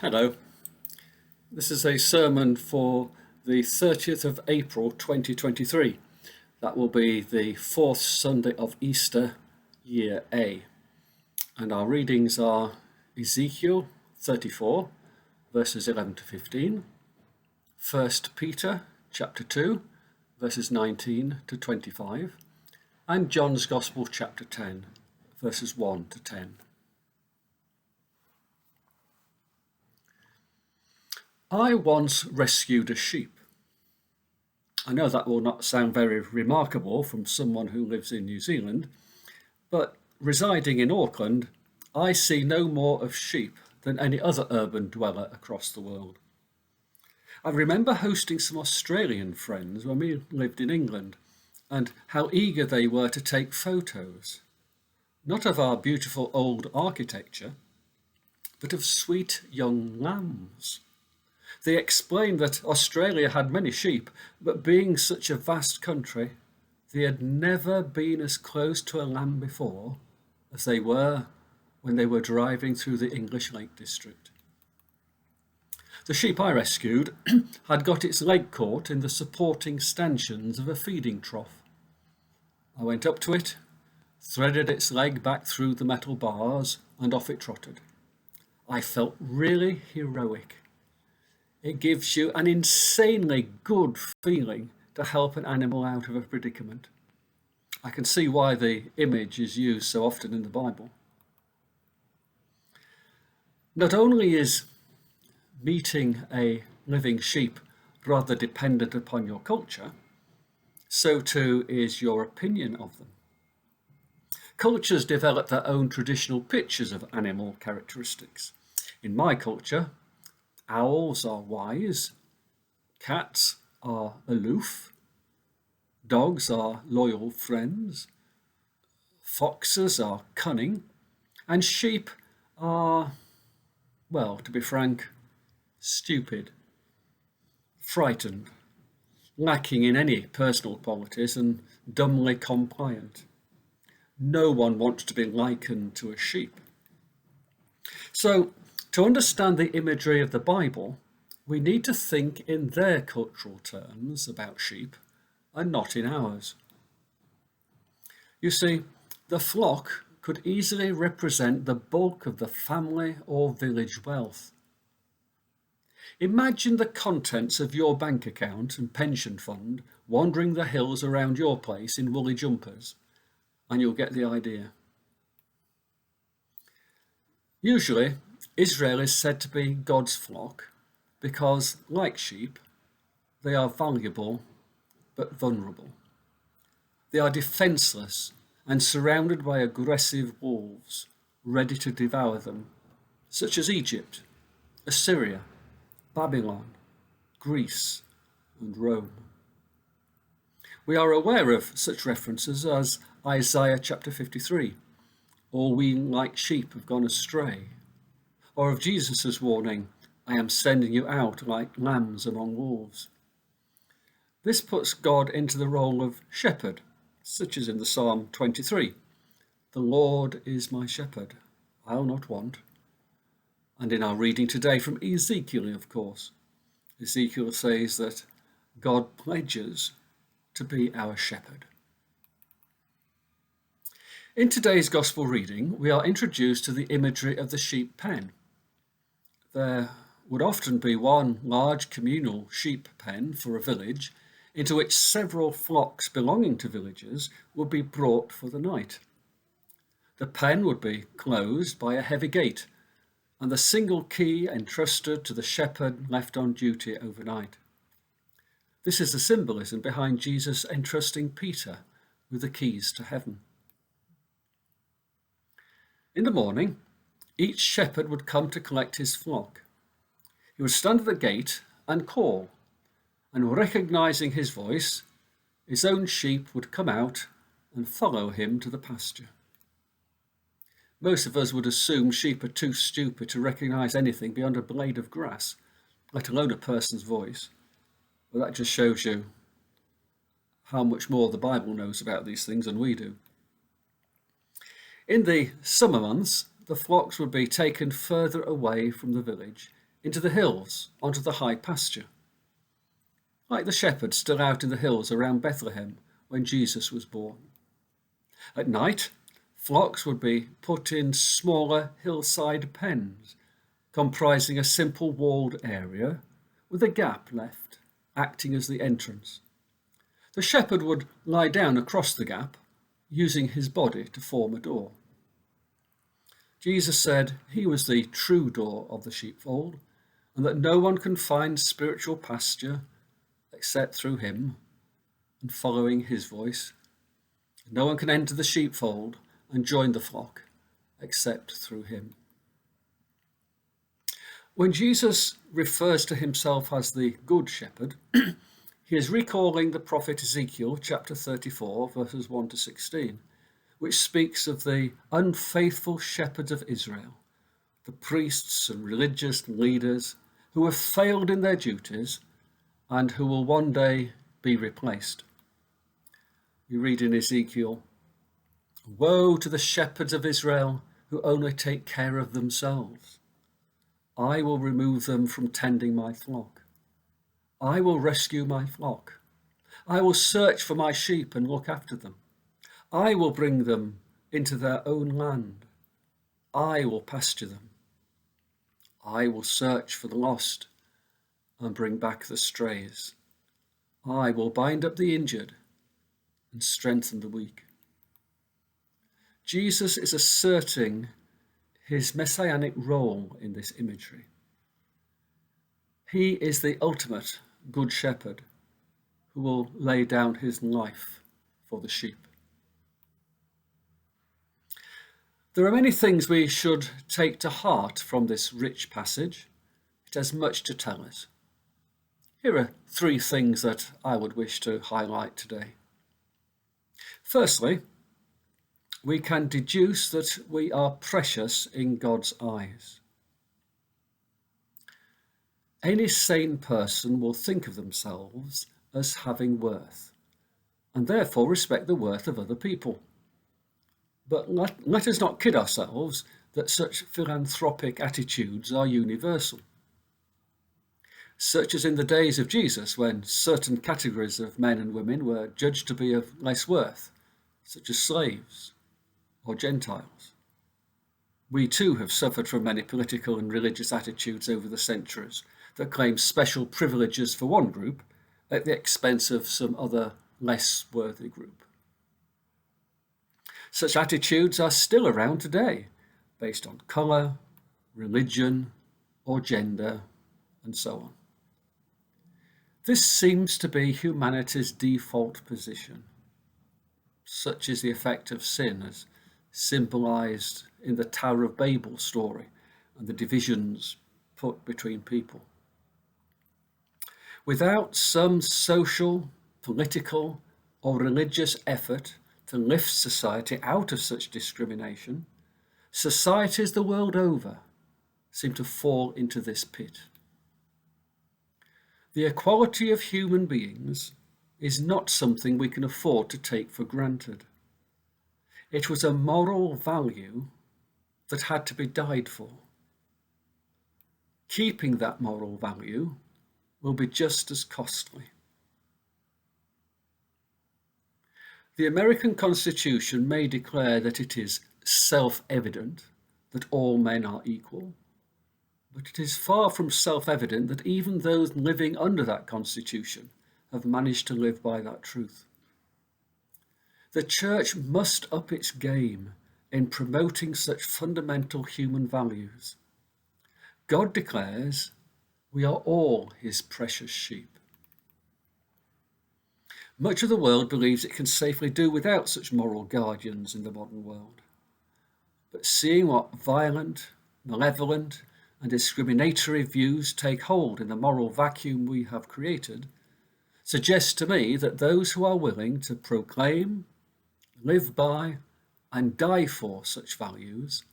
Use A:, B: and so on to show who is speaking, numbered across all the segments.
A: Hello, this is a sermon for the 30th of April 2023. That will be the fourth Sunday of Easter, Year A. And our readings are Ezekiel 34, verses 11 to 15, 1 Peter chapter 2, verses 19 to 25, and John's Gospel chapter 10, verses 1 to 10. I once rescued a sheep. I know that will not sound very remarkable from someone who lives in New Zealand, but residing in Auckland, I see no more of sheep than any other urban dweller across the world. I remember hosting some Australian friends when we lived in England, and how eager they were to take photos, not of our beautiful old architecture, but of sweet young lambs. They explained that Australia had many sheep, but being such a vast country, they had never been as close to a lamb before as they were when they were driving through the English Lake District. The sheep I rescued had got its leg caught in the supporting stanchions of a feeding trough. I went up to it, threaded its leg back through the metal bars, and off it trotted. I felt really heroic. It gives you an insanely good feeling to help an animal out of a predicament. I can see why the image is used so often in the Bible. Not only is meeting a living sheep rather dependent upon your culture, so too is your opinion of them. Cultures develop their own traditional pictures of animal characteristics. In my culture, owls are wise, cats are aloof, dogs are loyal friends, foxes are cunning, and sheep are, well, to be frank, stupid, frightened, lacking in any personal qualities, and dumbly compliant. No one wants to be likened to a sheep. So, to understand the imagery of the Bible, we need to think in their cultural terms about sheep and not in ours. You see, the flock could easily represent the bulk of the family or village wealth. Imagine the contents of your bank account and pension fund wandering the hills around your place in woolly jumpers, and you'll get the idea. Usually, Israel is said to be God's flock because, like sheep, they are valuable but vulnerable. They are defenseless and surrounded by aggressive wolves ready to devour them, such as Egypt, Assyria, Babylon, Greece, and Rome. We are aware of such references as Isaiah chapter 53, "All we like sheep have gone astray," or of Jesus' warning, "I am sending you out like lambs among wolves." This puts God into the role of shepherd, such as in the Psalm 23, "The Lord is my shepherd, I'll not want." And in our reading today from Ezekiel, of course, Ezekiel says that God pledges to be our shepherd. In today's Gospel reading, we are introduced to the imagery of the sheep pen. There would often be one large communal sheep pen for a village into which several flocks belonging to villagers would be brought for the night. The pen would be closed by a heavy gate and the single key entrusted to the shepherd left on duty overnight. This is the symbolism behind Jesus entrusting Peter with the keys to heaven. In the morning, each shepherd would come to collect his flock. He would stand at the gate and call, and recognizing his voice, his own sheep would come out and follow him to the pasture. Most of us would assume sheep are too stupid to recognize anything beyond a blade of grass, let alone a person's voice. Well, that just shows you how much more the Bible knows about these things than we do. In the summer months, the flocks would be taken further away from the village into the hills, onto the high pasture, like the shepherds still out in the hills around Bethlehem when Jesus was born. At night, flocks would be put in smaller hillside pens, comprising a simple walled area with a gap left, acting as the entrance. The shepherd would lie down across the gap, using his body to form a door. Jesus said he was the true door of the sheepfold, and that no one can find spiritual pasture except through him and following his voice. No one can enter the sheepfold and join the flock except through him. When Jesus refers to himself as the Good Shepherd, he is recalling the prophet Ezekiel chapter 34, verses 1 to 16, which speaks of the unfaithful shepherds of Israel, the priests and religious leaders who have failed in their duties and who will one day be replaced. We read in Ezekiel, "Woe to the shepherds of Israel who only take care of themselves. I will remove them from tending my flock. I will rescue my flock. I will search for my sheep and look after them. I will bring them into their own land. I will pasture them. I will search for the lost and bring back the strays. I will bind up the injured and strengthen the weak." Jesus is asserting his messianic role in this imagery. He is the ultimate good shepherd who will lay down his life for the sheep. There are many things we should take to heart from this rich passage. It has much to tell us. Here are 3 things that I would wish to highlight today. Firstly, we can deduce that we are precious in God's eyes. Any sane person will think of themselves as having worth, and therefore respect the worth of other people. But let us not kid ourselves that such philanthropic attitudes are universal. Such as in the days of Jesus, when certain categories of men and women were judged to be of less worth, such as slaves or Gentiles. We too have suffered from many political and religious attitudes over the centuries that claim special privileges for one group at the expense of some other less worthy group. Such attitudes are still around today, based on colour, religion, or gender, and so on. This seems to be humanity's default position. Such is the effect of sin, as symbolised in the Tower of Babel story and the divisions put between people. Without some social, political, or religious effort to lift society out of such discrimination, societies the world over seem to fall into this pit. The equality of human beings is not something we can afford to take for granted. It was a moral value that had to be died for. Keeping that moral value will be just as costly. The American Constitution may declare that it is self-evident that all men are equal, but it is far from self-evident that even those living under that Constitution have managed to live by that truth. The Church must up its game in promoting such fundamental human values. God declares we are all his precious sheep. Much of the world believes it can safely do without such moral guardians in the modern world. But seeing what violent, malevolent, and discriminatory views take hold in the moral vacuum we have created suggests to me that those who are willing to proclaim, live by, and die for such values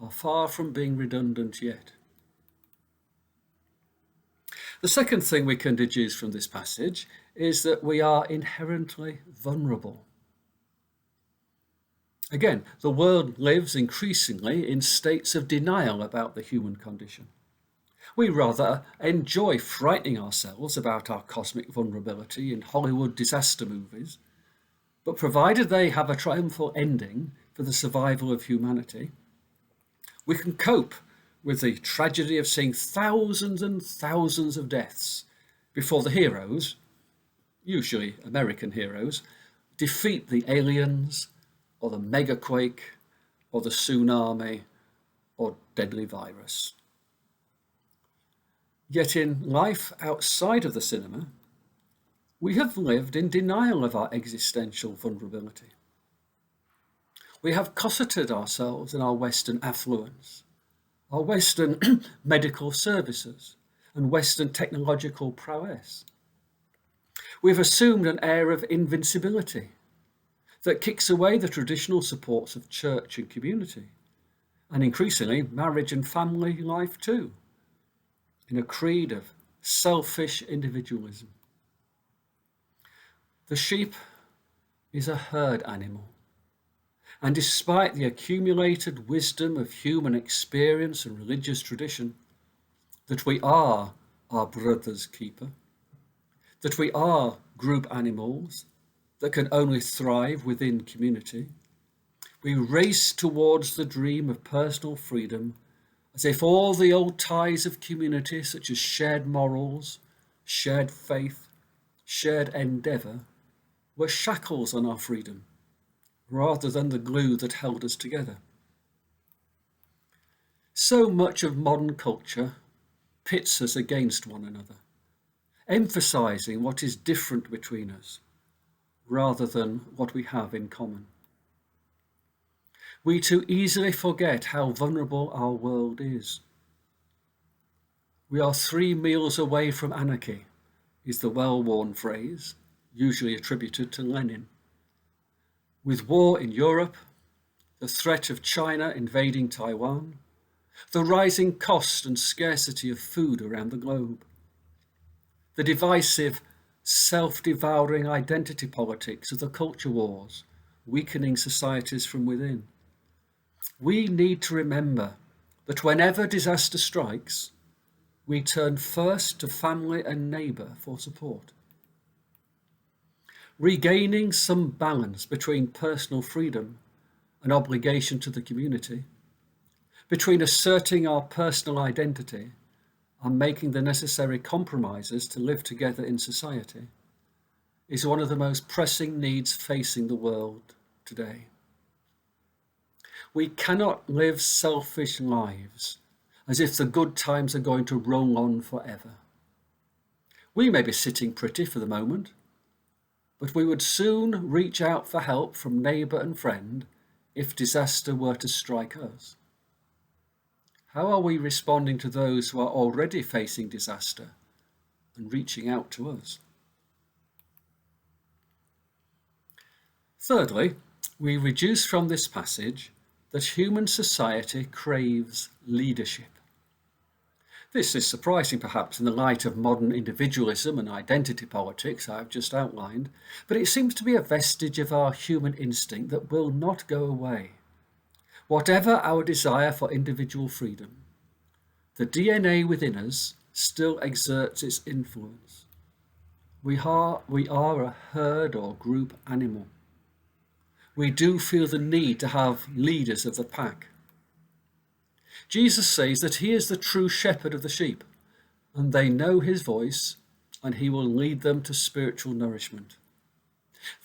A: are far from being redundant yet. The second thing we can deduce from this passage is that we are inherently vulnerable. Again, the world lives increasingly in states of denial about the human condition. We rather enjoy frightening ourselves about our cosmic vulnerability in Hollywood disaster movies, but provided they have a triumphal ending for the survival of humanity, we can cope with the tragedy of seeing thousands and thousands of deaths before the heroes, usually American heroes, defeat the aliens or the megaquake or the tsunami or deadly virus. Yet in life outside of the cinema, we have lived in denial of our existential vulnerability. We have cosseted ourselves in our Western affluence, our Western medical services, and Western technological prowess. We've assumed an air of invincibility that kicks away the traditional supports of church and community, and increasingly marriage and family life too, in a creed of selfish individualism. The sheep is a herd animal, and despite the accumulated wisdom of human experience and religious tradition, that we are our brother's keeper, that we are group animals that can only thrive within community, we race towards the dream of personal freedom as if all the old ties of community, such as shared morals, shared faith, shared endeavour, were shackles on our freedom, rather than the glue that held us together. So much of modern culture pits us against one another, emphasising what is different between us, rather than what we have in common. We too easily forget how vulnerable our world is. We are 3 meals away from anarchy, is the well-worn phrase, usually attributed to Lenin. With war in Europe, the threat of China invading Taiwan, the rising cost and scarcity of food around the globe, the divisive, self-devouring identity politics of the culture wars, weakening societies from within. We need to remember that whenever disaster strikes, we turn first to family and neighbour for support. Regaining some balance between personal freedom and obligation to the community, between asserting our personal identity and making the necessary compromises to live together in society, is one of the most pressing needs facing the world today. We cannot live selfish lives as if the good times are going to roll on forever. We may be sitting pretty for the moment, but we would soon reach out for help from neighbour and friend if disaster were to strike us. How are we responding to those who are already facing disaster and reaching out to us? Thirdly, we reduce from this passage that human society craves leadership. This is surprising perhaps in the light of modern individualism and identity politics I've just outlined, but it seems to be a vestige of our human instinct that will not go away. Whatever our desire for individual freedom, the DNA within us still exerts its influence. We are a herd or group animal. We do feel the need to have leaders of the pack. Jesus says that he is the true shepherd of the sheep, and they know his voice, and he will lead them to spiritual nourishment.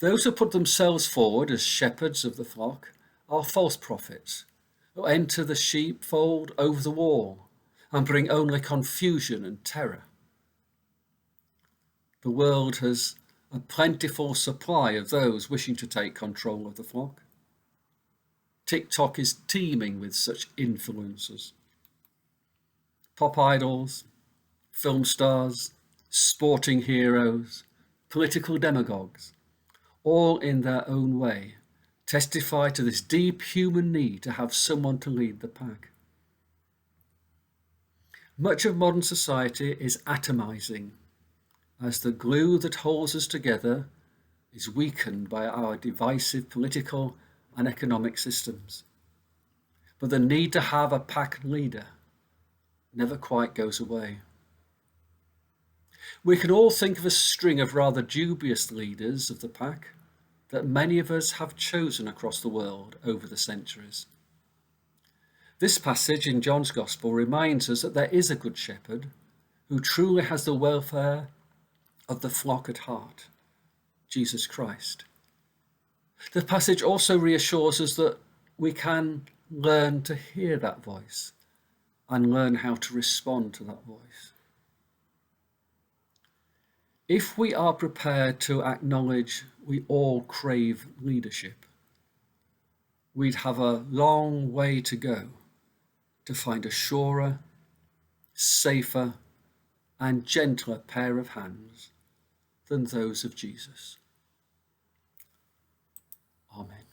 A: Those who put themselves forward as shepherds of the flock are false prophets, who enter the sheepfold over the wall and bring only confusion and terror. The world has a plentiful supply of those wishing to take control of the flock. TikTok is teeming with such influencers. Pop idols, film stars, sporting heroes, political demagogues, all in their own way, testify to this deep human need to have someone to lead the pack. Much of modern society is atomizing, as the glue that holds us together is weakened by our divisive political and economic systems. But the need to have a pack leader, never quite goes away. We can all think of a string of rather dubious leaders of the pack that many of us have chosen across the world over the centuries. This passage in John's Gospel reminds us that there is a good shepherd who truly has the welfare of the flock at heart, Jesus Christ. The passage also reassures us that we can learn to hear that voice and learn how to respond to that voice. If we are prepared to acknowledge we all crave leadership, we'd have a long way to go to find a surer, safer, and gentler pair of hands than those of Jesus. Amen.